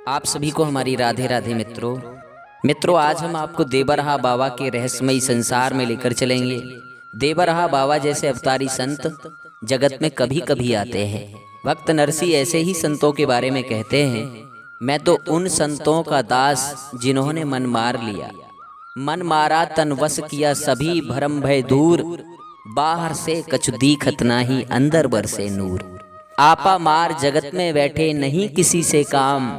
आप सभी को हमारी राधे राधे मित्रों आज हम आपको देवरहा बाबा के रहस्यमयी संसार में लेकर चलेंगे। देवरहा बाबा जैसे अवतारी संत जगत में कभी कभी आते हैं। भक्त नरसी ऐसे ही संतों के बारे में कहते हैं, मैं तो उन संतों का दास जिन्होंने मन मार लिया, मन मारा तन वश किया सभी भरम भय दूर, बाहर से कछु दीखत नाही अंदर बरसे नूर। आपा मार जगत में बैठे नहीं किसी से काम,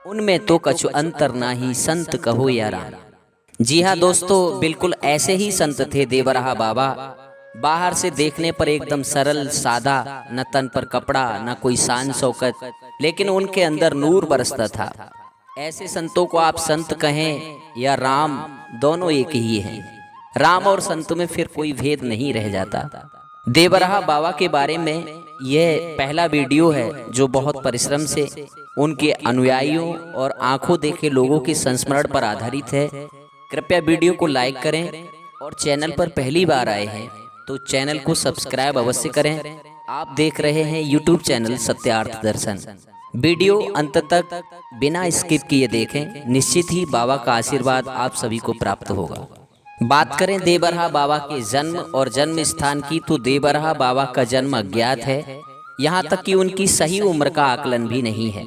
उनमें तो कछु अंतर नाही संत कहो या राम। जी हाँ दोस्तों, बिल्कुल ऐसे ही संत थे देवरहा बाबा। बाहर से देखने पर एकदम सरल सादा, न तन पर कपड़ा न कोई शान शौकत, लेकिन उनके अंदर नूर बरसता था। ऐसे संतों को आप संत कहें या राम, दोनों एक ही हैं। राम और संत में फिर कोई भेद नहीं रह जाता। देवरहा बाबा के बारे में यह पहला वीडियो है जो बहुत परिश्रम से उनके अनुयायियों और आंखों देखे लोगों के संस्मरण पर आधारित है। कृपया वीडियो को लाइक करें और चैनल पर पहली बार आए हैं तो चैनल को सब्सक्राइब अवश्य करें। आप देख रहे हैं यूट्यूब चैनल सत्यार्थ दर्शन। वीडियो अंत तक बिना स्किप किए देखें, निश्चित ही बाबा का आशीर्वाद आप सभी को प्राप्त होगा। बात करें देवरहा बाबा के जन्म और जन्म स्थान की, तो देवरहा बाबा का जन्म अज्ञात है। यहाँ तक कि उनकी सही उम्र का आकलन भी नहीं है।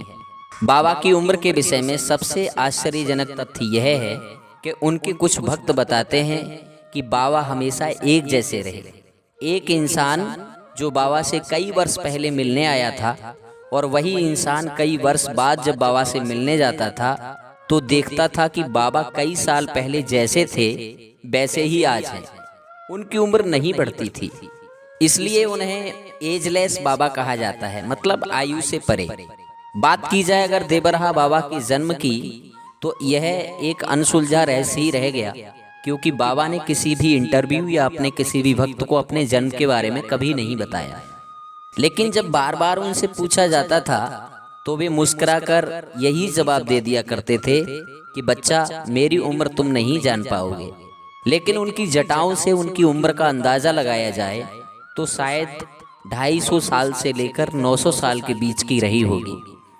बाबा की उम्र के विषय में सबसे आश्चर्यजनक तथ्य यह है कि उनके कुछ भक्त बताते हैं कि बाबा हमेशा एक जैसे रहे। एक इंसान जो बाबा से कई वर्ष पहले मिलने आया था और वही इंसान कई वर्ष बाद जब बाबा से मिलने जाता था तो देखता था कि बाबा कई साल पहले जैसे थे वैसे ही आज हैं। उनकी उम्र नहीं बढ़ती थी, इसलिए उन्हें एजलेस बाबा कहा जाता है, मतलब आयु से परे। बात की जाए अगर देवरहा बाबा के जन्म की, तो यह एक अनसुलझा रहस्य ही रह गया, क्योंकि बाबा ने किसी भी इंटरव्यू या अपने किसी भी भक्त को अपने जन्म के बारे में कभी नहीं बताया। लेकिन जब बार बार उनसे पूछा जाता था तो वे मुस्कुराकर यही जवाब दे दिया करते थे कि बच्चा, मेरी उम्र तुम नहीं जान पाओगे। लेकिन उनकी जटाओं से उनकी उम्र का अंदाजा लगाया जाए तो शायद 250 साल से लेकर 900 साल के बीच की रही होगी।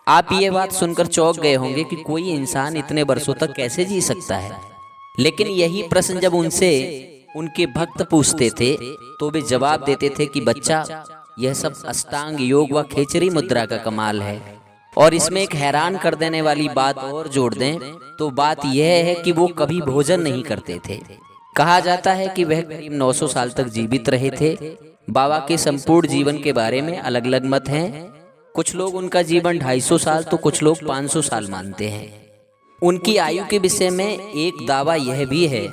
आप ये बात सुनकर चौंक गए होंगे कि कोई इंसान इतने वर्षों तक कैसे जी सकता है। लेकिन यही प्रश्न जब उनसे उनके भक्त पूछते थे तो वे जवाब देते थे कि बच्चा, यह सब अष्टांग योग व खेचरी मुद्रा का कमाल है। और इसमें एक हैरान कर देने वाली बात और जोड़ दें तो बात यह है कि वो कभी भोजन नहीं करते थे। कहा जाता है कि वह करीब 900 साल तक जीवित रहे थे। बाबा के संपूर्ण जीवन के बारे में अलग अलग मत हैं। कुछ लोग उनका जीवन 250 साल तो कुछ लोग 500 साल मानते हैं। उनकी आयु के विषय में एक दावा यह भी है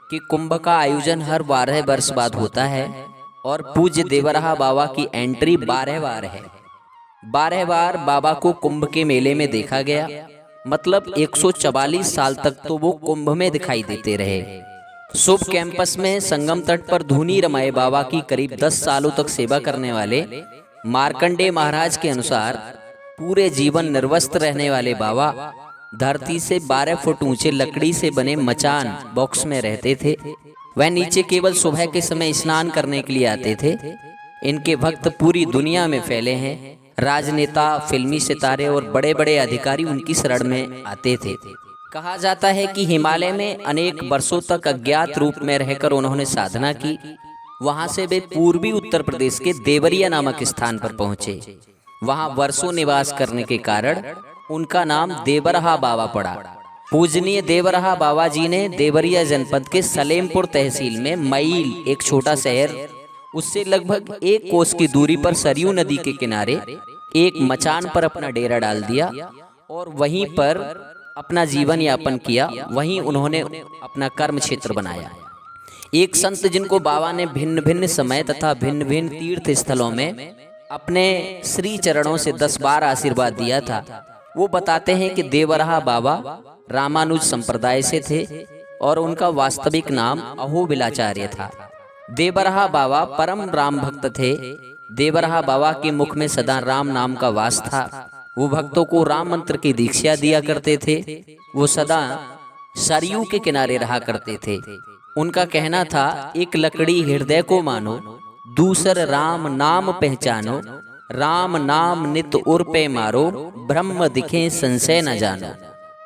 कि कुंभ का आयोजन हर 12 वर्ष बाद होता है और पूज्य देवरहा बाबा की एंट्री 12 बार है। 12 बार बाबा को कुंभ के मेले में देखा गया, मतलब 144 साल तक तो वो कुंभ में दिखाई देते रहे। शुभ कैंपस में संगम तट पर धूनी रमाए बाबा की करीब 10 सालों तक सेवा करने वाले मार्कंडेय महाराज के अनुसार पूरे जीवन निर्वस्त्र रहने वाले बाबा धरती से 12 फुट ऊंचे लकड़ी से बने मचान बॉक्स में रहते थे। वह नीचे केवल सुबह के समय स्नान करने के लिए आते थे। इनके भक्त पूरी दुनिया में फैले हैं। राजनेता, फिल्मी सितारे और बड़े बड़े अधिकारी उनकी शरण में आते थे। कहा जाता है कि हिमालय में अनेक वर्षों तक अज्ञात रूप में रहकर उन्होंने साधना की। वहां से वे पूर्वी उत्तर प्रदेश के देवरिया नामक स्थान पर पहुंचे। वहां वर्षों निवास करने के कारण उनका नाम देवरहा बाबा पड़ा। पूजनीय देवरहा बाबा जी ने देवरिया जनपद के सलेमपुर तहसील में मईल, एक छोटा शहर, उससे लगभग 1 कोस की दूरी पर सरयू नदी के किनारे एक मचान पर अपना डेरा डाल दिया और वहीं पर अपना जीवन यापन किया। वहीं उन्होंने अपना कर्म क्षेत्र बनाया। एक संत जिनको बाबा ने भिन्न भिन्न समय तथा भिन्न भिन्न तीर्थ स्थलों में अपने श्री चरणों से 10 बार आशीर्वाद दिया था, वो बताते हैं कि देवरहा बाबा रामानुज संप्रदाय से थे और उनका वास्तविक नाम अहोबिलाचार्य था। देवरहा बाबा परम राम भक्त थे। देवरहा बाबा के मुख में सदा राम नाम का वास था। वो भक्तों को राम मंत्र की दीक्षा दिया करते थे। वो सदा सरयू के किनारे रहा करते थे। उनका कहना था, एक लकड़ी हृदय को मानो, दूसर राम नाम पहचानो, राम नाम नित उर पे मारो, ब्रह्म दिखे संशय न जानो।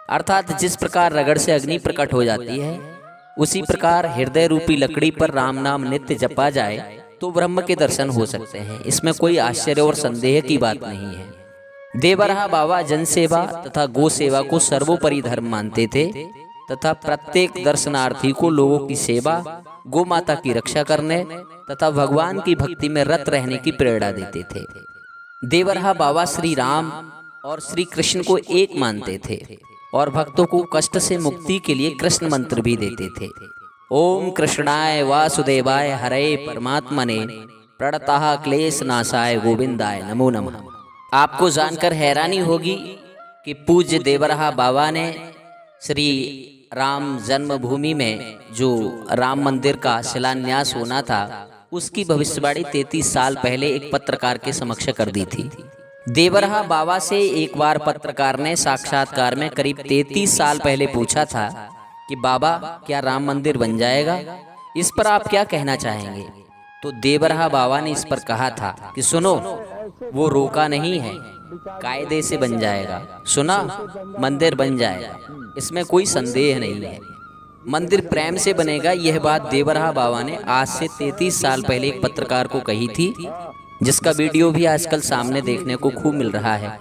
अर्थात जिस प्रकार रगड़ से अग्नि प्रकट हो जाती है, उसी प्रकार हृदय रूपी लकड़ी पर राम नाम नित्य जपा जाए तो ब्रह्म के दर्शन हो सकते हैं। इसमें कोई आश्चर्य और संदेह की बात नहीं है। देवरहा बाबा जन सेवा तथा गो सेवा को सर्वोपरि धर्म मानते थे तथा प्रत्येक दर्शनार्थी को लोगों की सेवा, गो माता की रक्षा करने तथा भगवान की भक्ति में रत रहने की प्रेरणा देते थे। देवरहा बाबा श्री राम और श्री कृष्ण को एक मानते थे और भक्तों को कष्ट से मुक्ति के लिए कृष्ण मंत्र भी देते थे। ओम कृष्णाय वासुदेवाय हरे परमात्मने प्रणतः क्लेश नाशाय गोविंदाय नमो नमः। आपको जानकर हैरानी होगी कि पूज्य देवरहा बाबा ने श्री राम जन्मभूमि में जो राम मंदिर का शिलान्यास होना था, उसकी भविष्यवाणी 33 साल पहले एक पत्रकार के समक्ष कर दी थी। देवरहा बाबा से एक बार पत्रकार ने साक्षात्कार में करीब 33 साल पहले पूछा था कि बाबा क्या राम मंदिर बन जाएगा, इस पर आप क्या कहना चाहेंगे। तो देवरहा बाबा ने इस पर कहा था कि सुनो, वो रोका नहीं है, कायदे से बन जाएगा। सुना, मंदिर बन जाएगा, इसमें कोई संदेह नहीं है। मंदिर प्रेम से बनेगा। यह बात देवरहा बाबा ने आज से 33 साल पहले एक पत्रकार को कही थी, जिसका वीडियो भी आजकल सामने देखने को खूब मिल रहा है।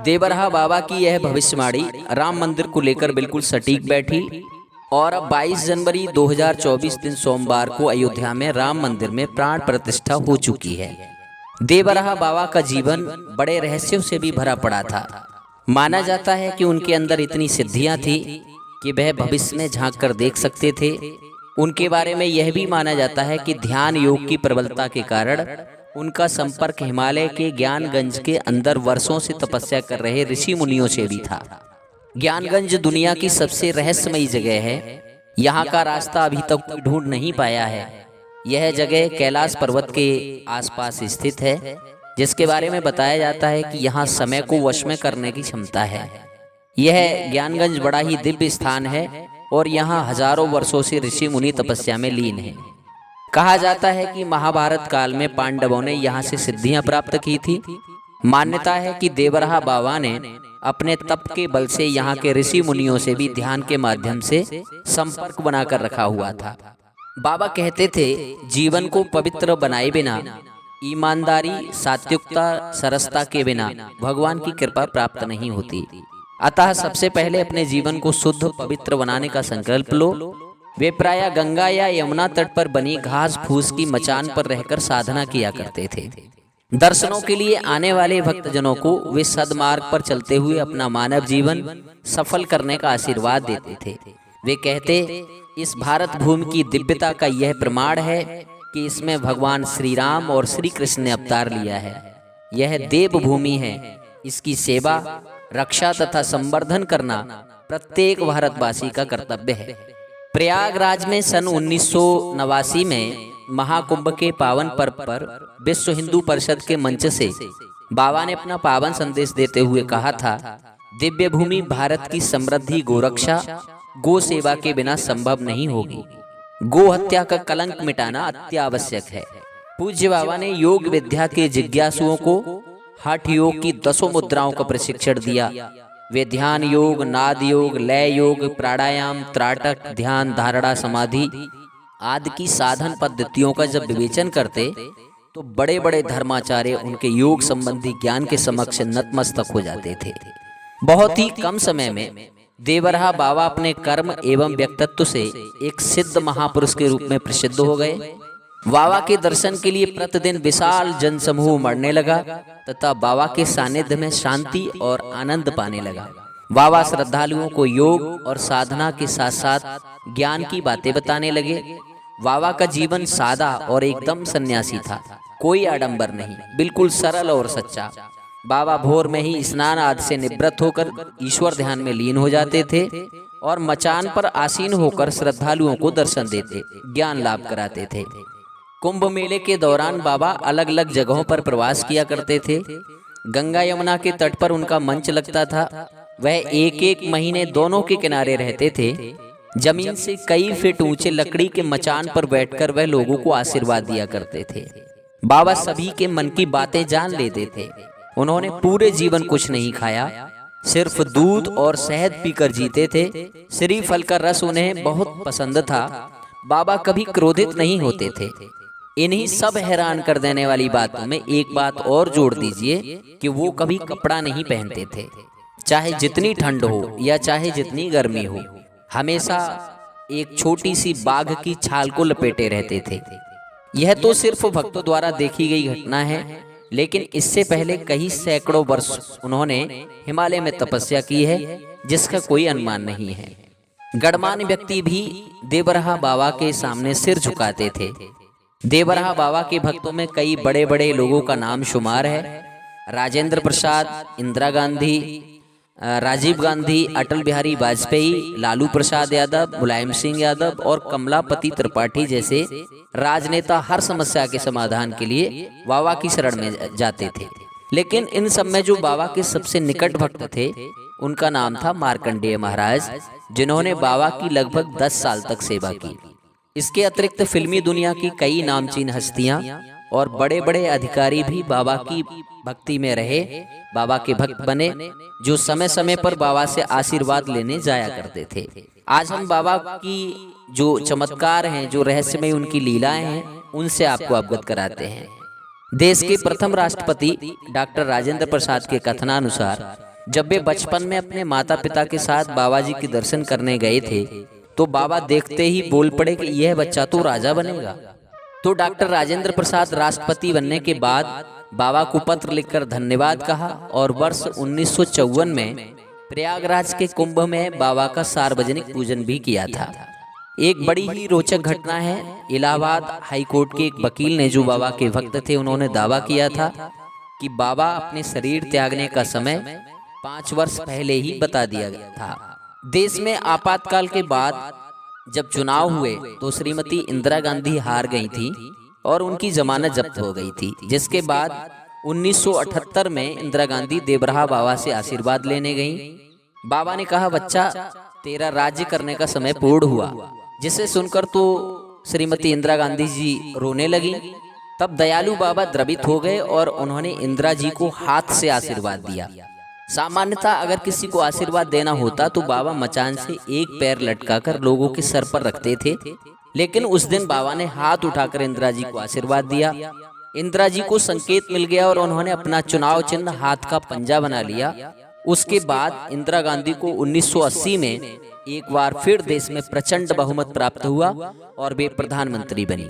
देवरहा बाबा की यह भविष्यवाणी राम मंदिर को लेकर बिल्कुल सटीक बैठी और अब 22 जनवरी 2024 दिन सोमवार को अयोध्या में राम मंदिर में प्राण प्रतिष्ठा हो चुकी है। देवरहा बाबा का जीवन बड़े रहस्यों से भी भरा पड़ा था। माना जाता है कि उनके अंदर इतनी सिद्धियां थी कि वह भविष्य में झांक कर देख सकते थे। उनके बारे में यह भी माना जाता है कि ध्यान योग की प्रबलता के कारण उनका संपर्क हिमालय के ज्ञानगंज के अंदर वर्षों से तपस्या कर रहे ऋषि मुनियों से भी था। ज्ञानगंज दुनिया की सबसे रहस्यमयी जगह है। यहाँ का रास्ता अभी तक कोई ढूंढ नहीं पाया है। यह जगह कैलाश पर्वत के आसपास स्थित है, जिसके बारे में बताया जाता है कि यहाँ समय को वश में करने की क्षमता है। यह ज्ञानगंज बड़ा ही दिव्य स्थान है और यहाँ हजारों वर्षों से ऋषि मुनि तपस्या में लीन हैं। कहा जाता है कि महाभारत काल में पांडवों ने यहाँ से सिद्धियां प्राप्त की थी। मान्यता है कि देवरहा बाबा ने अपने तप के बल से यहाँ के ऋषि मुनियों से भी ध्यान के माध्यम से संपर्क बनाकर रखा हुआ था। बाबा कहते थे, जीवन को पवित्र बनाए बिना, ईमानदारी, सात्विकता, सरसता के बिना भगवान की कृपा प्राप्त नहीं होती। अतः सबसे पहले अपने जीवन को शुद्ध पवित्र बनाने का संकल्प लो। वे प्रायः गंगा या यमुना तट पर बनी घास फूस की मचान पर रहकर साधना किया करते थे। दर्शनों के लिए आने वाले भक्तजनों को वे सद्मार्ग पर चलते हुए अपना मानव जीवन सफल करने का आशीर्वाद देते थे। वे कहते, इस भारत भूमि की दिव्यता का यह प्रमाण है कि इसमें भगवान श्री राम और श्री कृष्ण ने अवतार लिया है। यह देव भूमि है। इसकी सेवा, रक्षा तथा संवर्धन करना प्रत्येक भारतवासी का कर्तव्य है। प्रयागराज में सन 1989 में महाकुंभ के पावन पर्व पर विश्व हिंदू परिषद के मंच से बाबा ने अपना पावन संदेश देते हुए कहा था, दिव्य भूमि भारत की समृद्धि गोरक्षा, गो सेवा के बिना संभव नहीं होगी। गो हत्या का कलंक मिटाना अत्यावश्यक है। पूज्य बाबा ने योग विद्या के जिज्ञासुओं को हठ योग की 10 मुद्राओं का प्रशिक्षण दिया। वे ध्यान योग, नाद योग, लय योग, प्राणायाम, त्राटक, ध्यान, धारणा, समाधि आदि की साधन पद्धतियों का जब विवेचन करते तो बड़े बड़े धर्माचार्य उनके योग संबंधी ज्ञान के समक्ष नतमस्तक हो जाते थे। बहुत ही कम समय में देवरहा बाबा अपने कर्म एवं व्यक्तित्व से एक सिद्ध महापुरुष के रूप में प्रसिद्ध हो गए। बाबा के दर्शन के लिए प्रतिदिन विशाल जनसमूह उमड़ने लगा तथा बाबा के सानिध्य में शांति और आनंद पाने लगा। बाबा श्रद्धालुओं को योग और साधना के साथ साथ ज्ञान की बातें बताने लगे। बाबा का जीवन सादा और एकदम सन्यासी था, कोई आडंबर नहीं, बिल्कुल सरल और सच्चा। बाबा भोर में ही स्नान आदि से निवृत्त होकर ईश्वर ध्यान में लीन हो जाते थे और मचान पर आसीन होकर श्रद्धालुओं को दर्शन देते, ज्ञान लाभ कराते थे। कुंभ मेले के दौरान बाबा अलग अलग जगहों पर प्रवास किया करते थे। गंगा यमुना के तट पर उनका मंच लगता था। वह एक एक महीने दोनों के किनारे रहते थे। जमीन से कई फीट ऊंचे लकड़ी के मचान पर बैठकर वह लोगों को आशीर्वाद दिया करते थे। बाबा सभी के मन की बातें जान लेते थे। उन्होंने पूरे जीवन कुछ नहीं खाया, सिर्फ दूध और शहद पीकर जीते थे। श्रीफल का रस उन्हें बहुत पसंद था। बाबा कभी क्रोधित नहीं होते थे। इन्हीं सब हैरान कर देने वाली बातों में एक बात और जोड़ दीजिए कि वो कभी कपड़ा नहीं पहनते थे। चाहे जितनी ठंड हो या चाहे जितनी गर्मी हो, हमेशा एक छोटी सी बाघ की छाल को लपेटे रहते थे। यह तो सिर्फ भक्तों द्वारा देखी गई घटना है, लेकिन इससे पहले कई सैकड़ों वर्ष उन्होंने हिमालय में तपस्या की है, जिसका कोई अनुमान नहीं है। गणमान्य व्यक्ति भी देवरहा बाबा के सामने सिर झुकाते थे। देवरहा बाबा के भक्तों में कई बड़े बड़े लोगों का नाम शुमार है। राजेंद्र प्रसाद, इंदिरा गांधी, राजीव गांधी, अटल बिहारी वाजपेयी, लालू प्रसाद यादव, मुलायम सिंह यादव और कमलापति त्रिपाठी जैसे राजनेता हर समस्या के समाधान के लिए बाबा की शरण में जाते थे। लेकिन इन सब में जो बाबा के सबसे निकट भक्त थे, उनका नाम था मार्कंडेय महाराज, जिन्होंने बाबा की लगभग 10 साल तक सेवा की। इसके अतिरिक्त फिल्मी दुनिया की कई नामचीन हस्तियां और बड़े बड़े अधिकारी भी बाबा की भक्ति में रहे, बाबा के भक्त बने, जो समय समय पर बाबा से आशीर्वाद लेने जाया करते थे। आज हम बाबा की जो चमत्कार हैं, जो रहस्यमय उनकी लीलाएं हैं, उनसे आपको अवगत कराते हैं। देश के प्रथम राष्ट्रपति डॉक्टर राजेंद्र प्रसाद के कथनानुसार जब वे बचपन में अपने माता पिता के साथ बाबा जी के दर्शन करने गए थे, तो बाबा देखते ही बोल पड़े कि यह बच्चा तो राजा बनेगा। तो डॉक्टर राजेंद्र प्रसाद राष्ट्रपति बनने के बाद बाबा को पत्र लिखकर धन्यवाद कहा और वर्ष 1954 में प्रयागराज के कुंभ में बाबा का सार्वजनिक पूजन भी किया था। एक बड़ी ही रोचक घटना है। इलाहाबाद हाईकोर्ट के एक वकील ने, जो बाबा के भक्त थे, उन्होंने दावा किया था कि बाबा अपने शरीर त्यागने का समय 5 वर्ष पहले ही बता दिया गया था। देश में आपातकाल के बाद जब चुनाव हुए तो श्रीमती इंदिरा गांधी हार गई थी और उनकी जमानत जब्त हो गई थी, जिसके बाद 1978 में इंदिरा गांधी देवरहा बाबा से आशीर्वाद लेने गईं। बाबा ने कहा, बच्चा तेरा राज्य करने का समय पूर्ण हुआ, जिसे सुनकर तो श्रीमती इंदिरा गांधी जी रोने लगी। तब दयालु बाबा द्रवित हो गए और उन्होंने इंदिरा जी को हाथ से आशीर्वाद दिया। सामान्यतः अगर किसी को आशीर्वाद देना होता तो बाबा मचान से एक पैर लटकाकर लोगों के सर पर रखते थे, लेकिन उस दिन बाबा ने हाथ उठाकर इंदिरा जी को आशीर्वाद दिया। इंदिरा जी को संकेत मिल गया और उन्होंने अपना चुनाव चिन्ह हाथ का पंजा बना लिया। उसके बाद इंदिरा गांधी को 1980 में एक बार फिर देश में प्रचंड बहुमत प्राप्त हुआ और वे प्रधानमंत्री बनी।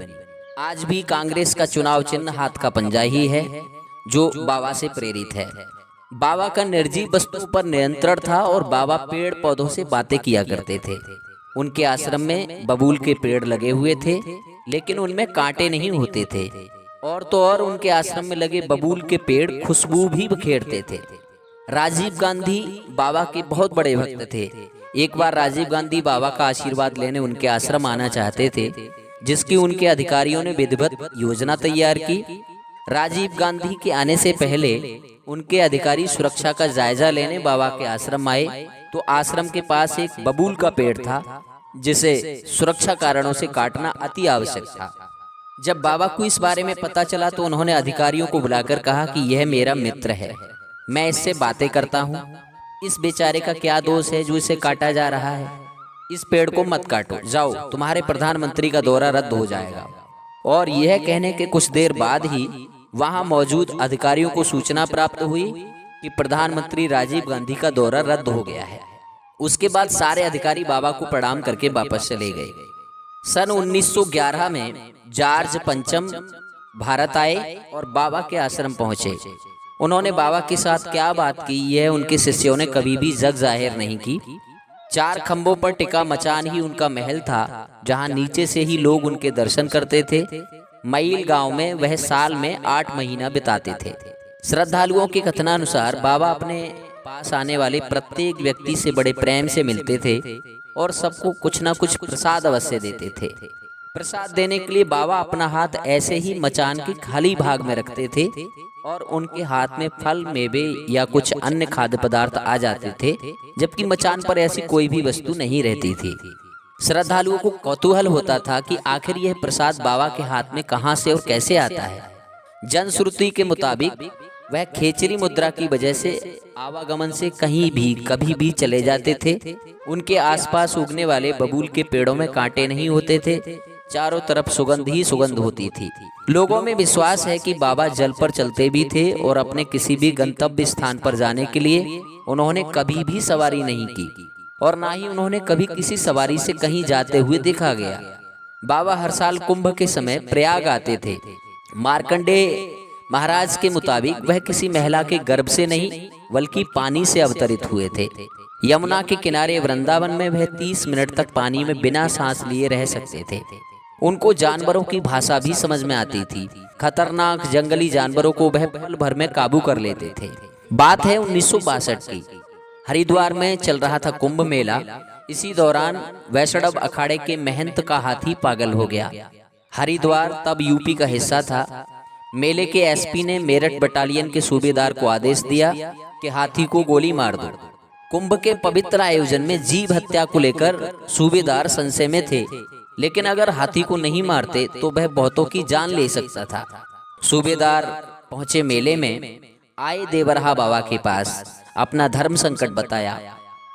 आज भी कांग्रेस का चुनाव चिन्ह हाथ का पंजा ही है, जो बाबा से प्रेरित है। बाबा का निर्जीव वस्तुओं पर नियंत्रण था और बाबा पेड़ पौधों से बातें किया करते थे। उनके आश्रम में बबूल के पेड़ लगे हुए थे, लेकिन उनमें कांटे नहीं होते थे। और तो और उनके आश्रम में लगे बबूल के पेड़ खुशबू भी बिखेरते थे। राजीव गांधी बाबा के बहुत बड़े भक्त थे। एक बार राजीव गांधी बाबा का आशीर्वाद लेने उनके आश्रम आना चाहते थे, जिसकी उनके अधिकारियों ने विधिवत योजना तैयार की। राजीव गांधी के आने से पहले उनके अधिकारी सुरक्षा का जायजा लेने बाबा के आश्रम आए, तो आश्रम के पास एक बबूल का पेड़ था, जिसे सुरक्षा कारणों से काटना अति आवश्यक था। जब बाबा को इस बारे में पता चला तो उन्होंने अधिकारियों को बुलाकर कहा कि यह मेरा मित्र है, मैं इससे बातें करता हूँ। इस बेचारे का क्या दोष है जो इसे काटा जा रहा है? इस पेड़ को मत काटो, जाओ, तुम्हारे प्रधानमंत्री का दौरा रद्द हो जाएगा। और यह कहने के कुछ देर बाद ही वहां मौजूद अधिकारियों को सूचना प्राप्त हुई कि प्रधानमंत्री राजीव गांधी का दौरा रद्द हो गया है। उसके बाद सारे अधिकारी बाबा को प्रणाम करके वापस चले गए। सन 1911 में जॉर्ज पंचम भारत आए और बाबा के आश्रम पहुंचे। उन्होंने बाबा के साथ क्या बात की, यह उनके शिष्यों ने कभी भी जग जाहिर नहीं की। 4 खंभों पर टिका मचान ही उनका महल था, जहां नीचे से ही लोग उनके दर्शन करते थे। मईल गांव में वह साल में 8 महीना बिताते थे। श्रद्धालुओं के कथनानुसार बाबा अपने पास आने वाले प्रत्येक व्यक्ति से बड़े प्रेम से मिलते थे और सबको कुछ न कुछ प्रसाद अवश्य देते थे। प्रसाद देने के लिए बाबा अपना हाथ ऐसे ही मचान के खाली भाग में रखते थे और उनके हाथ में फल, मेवे या कुछ अन्य खाद्य पदार्थ आ जाते थे, जबकि मचान पर ऐसी कोई भी वस्तु नहीं रहती थी। श्रद्धालुओं को कौतूहल होता था कि आखिर यह प्रसाद बाबा के हाथ में कहां से और कैसे आता है। जनश्रुति के मुताबिक वह खेचरी मुद्रा की वजह से आवागमन से कहीं भी कभी भी चले जाते थे। उनके आसपास उगने वाले बबूल के पेड़ों में कांटे नहीं होते थे, चारों तरफ सुगंध ही सुगंध होती थी। लोगों में विश्वास है कि बाबा जल पर चलते भी थे और अपने किसी भी गंतव्य स्थान पर जाने के लिए उन्होंने कभी भी सवारी नहीं की और ना ही उन्होंने कभी किसी सवारी से कहीं जाते हुए देखा गया। बाबा हर साल कुंभ के समय प्रयाग आते थे। मार्कंडेय महाराज के मुताबिक वह किसी महिला के गर्भ से नहीं बल्कि पानी से अवतरित हुए थे। यमुना के किनारे वृंदावन में वह 30 मिनट तक पानी में बिना सांस लिए रह सकते थे। उनको जानवरों की भाषा भी समझ में आती थी। खतरनाक जंगली जानवरों को वह पल भर में काबू कर लेते थे। बात है 1962 की। हरिद्वार में चल रहा था कुंभ मेला। इसी दौरान वैष्णव अखाड़े के महंत का हाथी पागल हो गया। हरिद्वार तब यूपी का हिस्सा था। मेले के एसपी ने मेरठ बटालियन के सूबेदार को आदेश दिया कि हाथी को गोली मार दो। कुंभ के पवित्र आयोजन में जीव हत्या को लेकर सूबेदार संशय में थे, लेकिन अगर हाथी को नहीं मारते तो वह बहुतों की जान ले सकता था। सूबेदार पहुंचे मेले में, आए देवरहा बाबा के पास, अपना धर्म संकट बताया।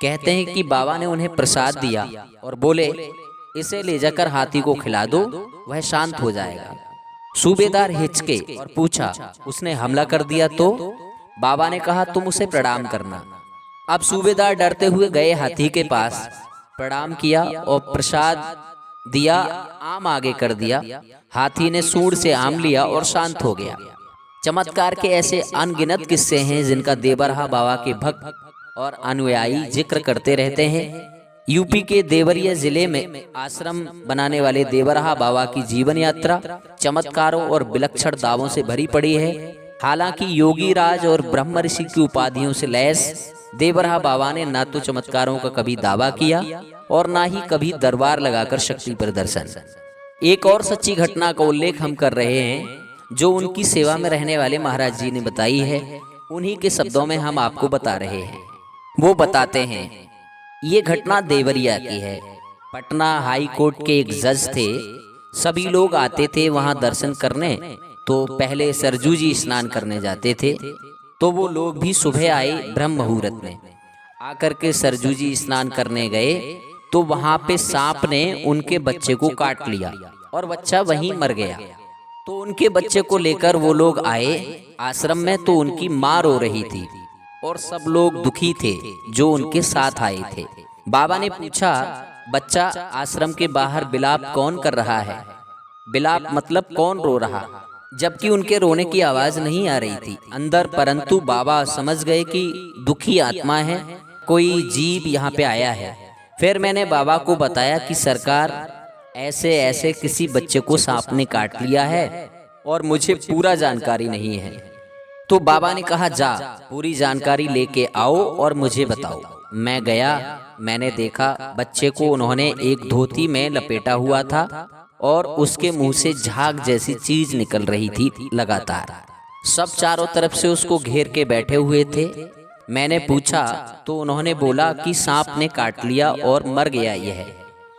कहते हैं कि बाबा ने उन्हें प्रसाद दिया और बोले, इसे ले जाकर हाथी को खिला दो, वह शांत हो जाएगा। सूबेदार हिचके और पूछा, उसने हमला कर दिया तो? बाबा ने कहा, तुम उसे प्रणाम करना। अब सूबेदार डरते हुए गए हाथी के पास, प्रणाम किया और प्रसाद दिया, आम आगे कर दिया। हाथी ने सूंड से आम लिया और शांत हो गया। चमत्कार के ऐसे अनगिनत किस्से हैं जिनका देवरहा बाबा के भक्त और अनुयायी जिक्र करते रहते हैं। यूपी के देवरिया जिले में आश्रम बनाने वाले देवरहा बाबा की जीवन यात्रा चमत्कारों और विलक्षण दावों से भरी पड़ी है। हालांकि योगी राज और ब्रह्म ऋषि की उपाधियों से लैस देवरहा बाबा ने न तो चमत्कारों का कभी दावा किया और ना ही कभी दरबार लगाकर शक्ति प्रदर्शन। एक और सच्ची घटना का उल्लेख हम कर रहे हैं जो उनकी सेवा में रहने वाले महाराज जी ने बताई है। उन्हीं के शब्दों में हम आपको बता रहे हैं। वो बताते हैं, ये घटना देवरिया की है। पटना हाई कोर्ट के एक जज थे। सभी लोग आते थे वहां दर्शन करने, तो पहले सरजू जी स्नान करने जाते थे। तो वो लोग भी सुबह आए ब्रह्म मुहूर्त में। आकर के सरजू जी स्नान करने गए तो वहां पे सांप ने उनके बच्चे को काट लिया और बच्चा वहीं मर गया। तो उनके बच्चे को लेकर वो लोग आए आश्रम में, तो उनकी माँ रो रही थी और सब लोग दुखी थे जो उनके साथ आए थे। बाबा ने पूछा, बच्चा आश्रम के बाहर बिलाप कौन कर रहा है? बिलाप मतलब कौन रो रहा? जबकि उनके रोने की आवाज नहीं आ रही थी अंदर, परंतु बाबा समझ गए कि दुखी आत्मा है, कोई जीव यहाँ पे आया है। फिर मैंने बाबा को बताया कि सरकार, ऐसे ऐसे किसी बच्चे को सांप ने काट लिया है और मुझे पूरा जानकारी नहीं है। तो बाबा ने कहा, जा पूरी जानकारी लेके आओ और मुझे बताओ। मैं गया, मैंने देखा बच्चे को उन्होंने एक धोती में लपेटा हुआ था और उसके मुंह से झाग जैसी चीज निकल रही थी लगातार। सब चारों तरफ से उसको घेर के बैठे हुए थे। मैंने पूछा तो उन्होंने बोला कि सांप ने काट लिया और मर गया यह।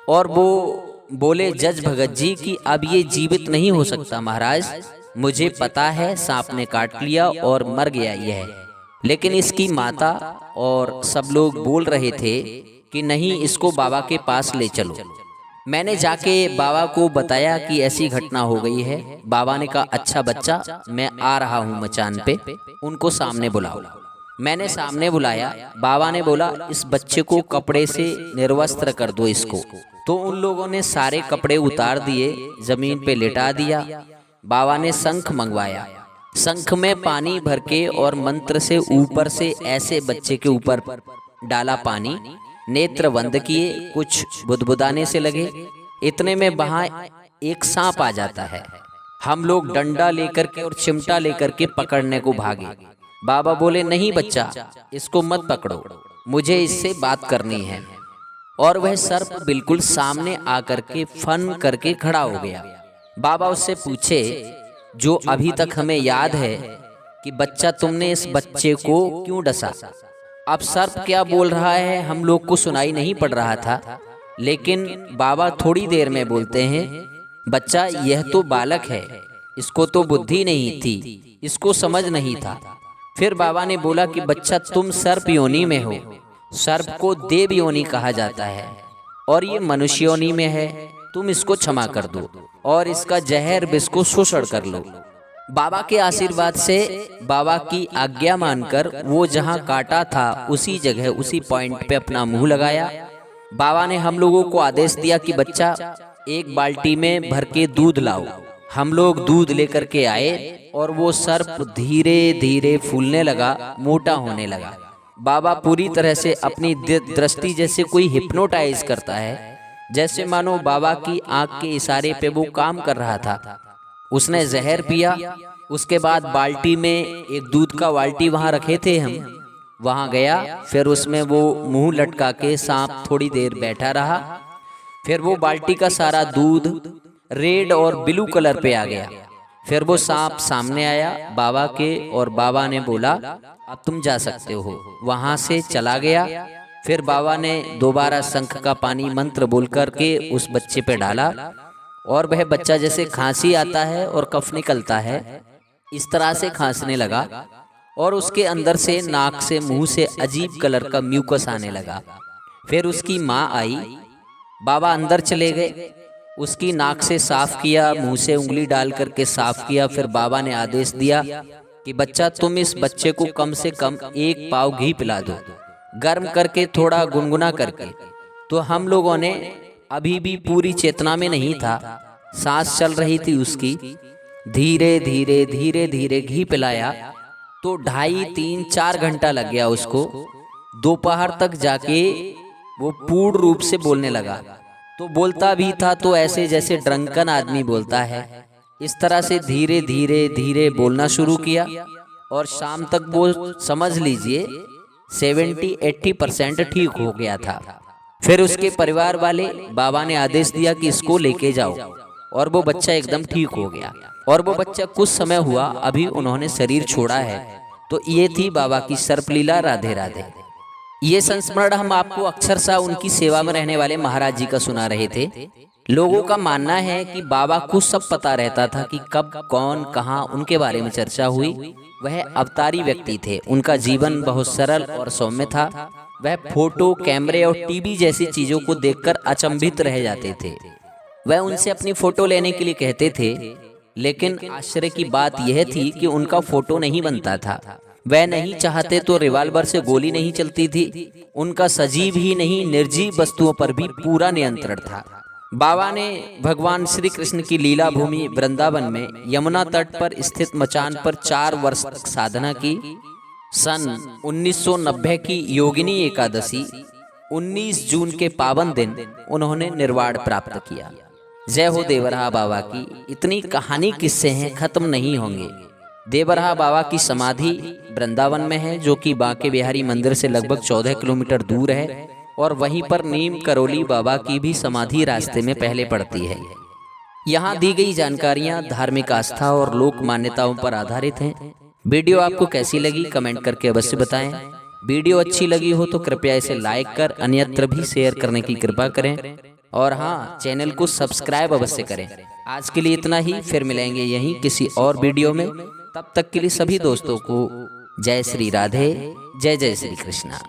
और वो बोले जज भगत जी कि अब ये जीवित नहीं हो सकता महाराज, मुझे पता है सांप ने काट लिया और मर गया यह, लेकिन इसकी माता और सब लोग बोल रहे थे कि नहीं, इसको बाबा के पास ले चलो। मैंने जाके बाबा को बताया कि ऐसी घटना हो गई है। बाबा ने कहा, अच्छा बच्चा, मैं आ रहा हूँ मचान पे, उनको सामने बुलाओ। मैंने सामने बुलाया। बाबा ने बोला, इस बच्चे को कपड़े से निर्वस्त्र कर दो इसको। तो उन लोगों ने सारे कपड़े उतार दिए, जमीन पे लेटा दिया। बाबा ने शंख मंगवाया, शंख में पानी भर के और मंत्र से ऊपर से ऐसे बच्चे के ऊपर डाला पानी। नेत्र बंद किए, कुछ बुदबुदाने से लगे। इतने में वहां एक सांप आ जाता है। हम लोग डंडा लेकर के और चिमटा लेकर के पकड़ने को भागे। बाबा बोले, नहीं बच्चा, इसको मत पकड़ो, मुझे इससे बात करनी है। और वह सर्प बिल्कुल सामने आकर के फन करके खड़ा हो गया। बाबा उससे पूछे, जो अभी तक हमें याद है कि बच्चा, तुमने इस बच्चे को क्यों डसा? अब सर्प क्या बोल रहा है हम लोग को सुनाई नहीं पड़ रहा था, लेकिन बाबा थोड़ी देर में बोलते हैं, बच्चा यह तो बालक है, इसको तो बुद्धि नहीं थी, इसको समझ नहीं था। फिर बाबा ने बोला कि बच्चा तुम सर्प योनि में हो, सर्प को देव योनि कहा जाता है और ये मनुष्य योनि में है, तुम इसको क्षमा कर दो और इसका जहर विष को शोषण कर लो। बाबा के आशीर्वाद से, बाबा की आज्ञा मानकर वो जहाँ काटा था उसी जगह उसी पॉइंट पे अपना मुंह लगाया। बाबा ने हम लोगों को आदेश दिया कि बच्चा एक बाल्टी में भर के दूध लाओ। हम लोग दूध लेकर के आए और वो सर्प धीरे धीरे फूलने लगा, मोटा होने लगा। बाबा पूरी तरह से अपनी दृष्टि जैसे कोई हिप्नोटाइज करता है, जैसे मानो बाबा की आंख के इशारे पे वो काम कर रहा था। उसने जहर पिया, उसके बाद बाल्टी में एक दूध का बाल्टी वहाँ रखे थे हम, वहाँ गया, फिर उसमें वो मुंह लटका के सांप थोड़ी देर बैठा रहा। फिर वो बाल्टी का सारा दूध रेड और ब्लू कलर पे आ गया। फिर वो सांप सामने आया बाबा के और बाबा ने बोला अब तुम जा सकते हो। वहाँ से चला गया। फिर बाबा ने दोबारा शंख का पानी मंत्र बोल करके उस बच्चे पे डाला और वह बच्चा जैसे खांसी आता है और कफ निकलता है इस तरह से खांसने लगा और उसके अंदर से नाक से मुंह से अजीब कलर का म्यूकस आने लगा। फिर उसकी माँ आई, बाबा अंदर चले गए, उसकी नाक से साफ किया, मुंह से उंगली डाल करके साफ किया। फिर बाबा ने आदेश दिया कि बच्चा तुम इस बच्चे को कम से कम 1 पाव घी पिला दो, गर्म करके थोड़ा गुनगुना करके। तो हम लोगों ने, अभी भी पूरी चेतना में नहीं था, सांस चल रही थी उसकी, धीरे धीरे धीरे धीरे घी पिलाया। तो 2.5, 3, 4 घंटा लग गया उसको। दोपहर तक जाके वो पूर्ण रूप से बोलने लगा। तो बोलता भी था तो ऐसे जैसे ड्रंकन आदमी बोलता है, इस तरह से धीरे धीरे धीरे बोलना शुरू किया और शाम तक वो समझ लीजिए 70-80% ठीक हो गया था। फिर उसके परिवार वाले, बाबा ने आदेश दिया कि इसको लेके जाओ और वो बच्चा एकदम ठीक हो गया। और वो बच्चा कुछ समय हुआ, अभी उन्होंने शरीर छोड़ा है। तो ये थी बाबा की सर्पलीला। राधे राधे। ये संस्मरण हम आपको अक्षरशः उनकी सेवा में रहने वाले महाराज जी का सुना रहे थे। लोगों का मानना है कि बाबा को सब पता रहता था कि कब कौन कहाँ उनके बारे में चर्चा हुई। वह अवतारी व्यक्ति थे, उनका जीवन बहुत सरल और सौम्य था। वह फोटो, कैमरे और टीवी जैसी चीजों को देखकर अचंभित रह जाते थे। वह उनसे अपनी फोटो लेने के लिए कहते थे, लेकिन आश्चर्य की बात यह थी कि उनका फोटो नहीं बनता था। वह नहीं चाहते तो रिवाल्वर से गोली नहीं चलती थी। उनका सजीव ही नहीं, निर्जीव वस्तुओं पर भी पूरा नियंत्रण था। बाबा ने भगवान श्री कृष्ण की लीला भूमि वृंदावन में यमुना तट पर स्थित मचान पर 4 वर्ष तक साधना की। सन 1990 की योगिनी एकादशी 19 जून के पावन दिन उन्होंने निर्वाण प्राप्त किया। जय हो देवरहा बाबा की। इतनी कहानी किस्से हैं, खत्म नहीं होंगे। देवरहा बाबा की समाधि वृंदावन में है, जो कि बांके बिहारी मंदिर से लगभग 14 किलोमीटर दूर है। और वहीं पर नीम करोली बाबा की भी समाधि रास्ते में पहले पड़ती है। यहाँ दी गई जानकारियाँ धार्मिक आस्था और लोक मान्यताओं पर आधारित हैं। वीडियो आपको कैसी लगी कमेंट करके अवश्य बताएं। वीडियो अच्छी लगी हो तो कृपया इसे लाइक कर अन्यत्र भी शेयर करने की कृपा करें। और हाँ, चैनल को सब्सक्राइब अवश्य करें। आज के लिए इतना ही, फिर मिलेंगे यहीं किसी और वीडियो में। तब तक के लिए सभी दोस्तों को जय श्री राधे, जय जय श्री कृष्णा।